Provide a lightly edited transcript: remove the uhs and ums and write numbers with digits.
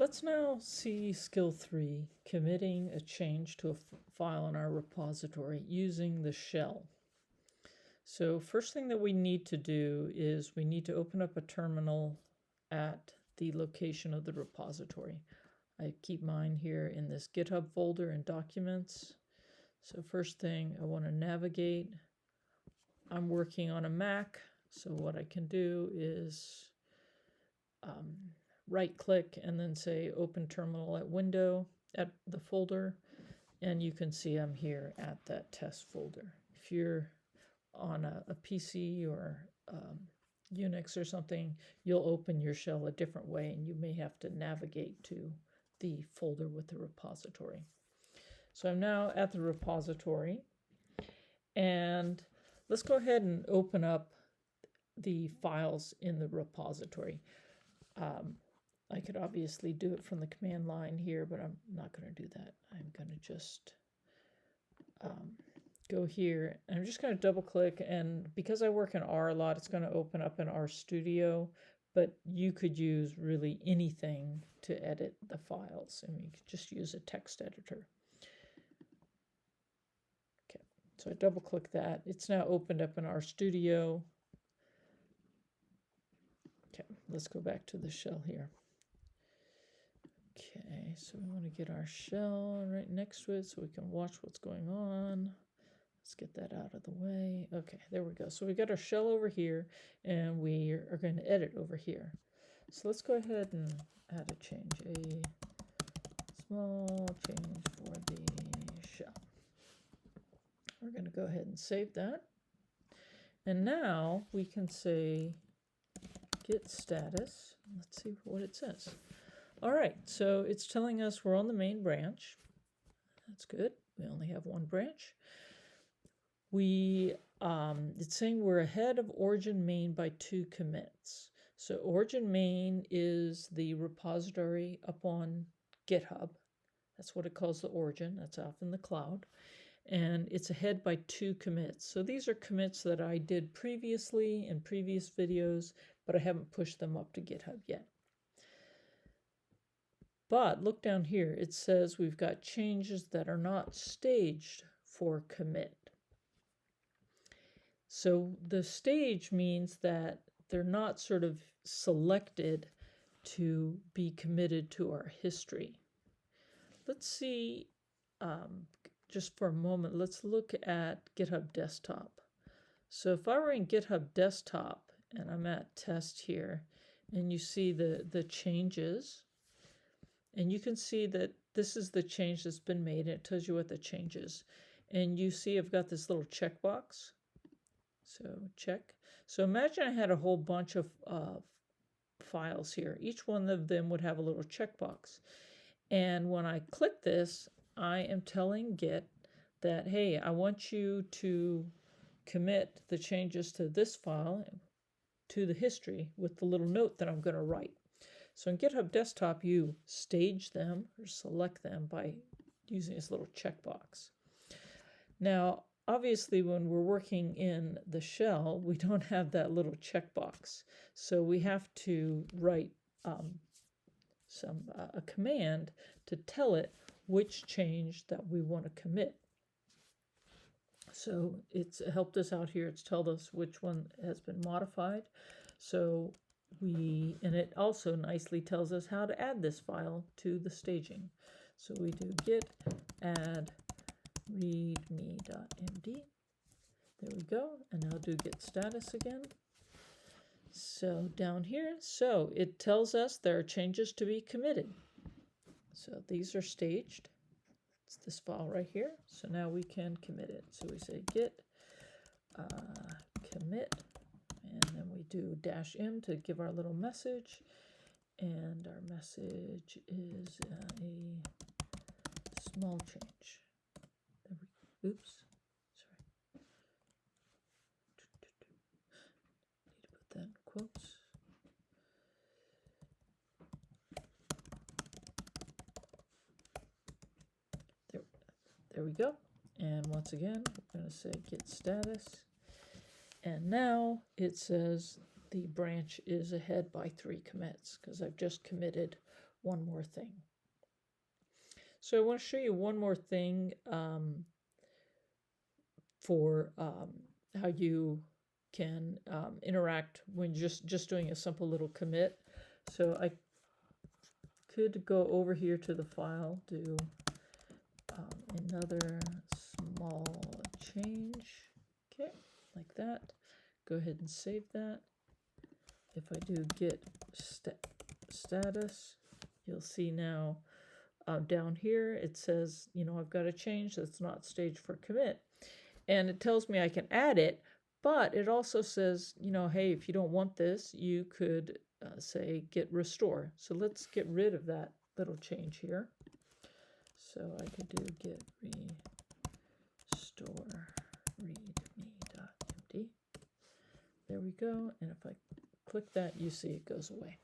Let's now see Skill3 committing a change to a file in our repository using the shell. So first thing that we need to do is we need to open up a terminal at the location of the repository. I keep mine here in this GitHub folder in Documents. So first thing, I want to navigate. I'm working on a Mac, so what I can do is right-click and then say Open Terminal at Window at the folder, and you can see I'm here at that test folder. If you're on a PC or Unix or something, you'll open your shell a different way, and you may have to navigate to the folder with the repository. So I'm now at the repository, and let's go ahead and open up the files in the repository. I could obviously do it from the command line here, but I'm not going to do that. I'm going to just go here, and I'm just going to double click, and because I work in R a lot, it's going to open up in RStudio, but you could use really anything to edit the files. I mean, you could just use a text editor. Okay, so I double click that. It's now opened up in RStudio. Okay, let's go back to the shell here. Okay, so we want to get our shell right next to it so we can watch what's going on. Let's get that out of the way. Okay, there we go. So we got our shell over here, and we are going to edit over here. So let's go ahead and add a change, a small change for the shell. We're going to go ahead and save that. And now we can say git status. Let's see what it says. All right, so it's telling us we're on the main branch. That's good. We only have one branch. It's saying we're ahead of origin main by 2 commits. So origin main is the repository up on GitHub. That's what it calls the origin. That's off in the cloud. And it's ahead by 2 commits. So these are commits that I did previously in previous videos, but I haven't pushed them up to GitHub yet. But look down here, it says we've got changes that are not staged for commit. So the stage means that they're not sort of selected to be committed to our history. Let's see, just for a moment, let's look at GitHub Desktop. So if I were in GitHub Desktop and I'm at test here, and you see the changes, and you can see that this is the change that's been made, and it tells you what the change is. And you see I've got this little checkbox. So check. So imagine I had a whole bunch of files here. Each one of them would have a little checkbox. And when I click this, I am telling Git that, hey, I want you to commit the changes to this file to the history with the little note that I'm going to write. So in GitHub Desktop, you stage them or select them by using this little checkbox. Now, obviously, when we're working in the shell, we don't have that little checkbox. So we have to write a command to tell it which change that we want to commit. So it's helped us out here. It's told us which one has been modified. So and it also nicely tells us how to add this file to the staging. So we do git add readme.md. There we go. And now do git status again. So down here, so it tells us there are changes to be committed. So these are staged. It's this file right here. So now we can commit it. So we say git commit, and then we do -m to give our little message. And our message is a small change. Oops, sorry. Need to put that in quotes. There we go. And once again, we're going to say git status. And now it says the branch is ahead by 3 commits because I've just committed one more thing. So I want to show you one more thing for how you can interact when just doing a simple little commit. So I could go over here to the file, do another small change, okay, like that. Go ahead and save that. If I do git status, you'll see now down here it says, you know, I've got a change that's not staged for commit. And it tells me I can add it, but it also says, you know, hey, if you don't want this, you could say git restore. So let's get rid of that little change here. So I could do git restore readme.md. There we go. And if I click that, you see it goes away.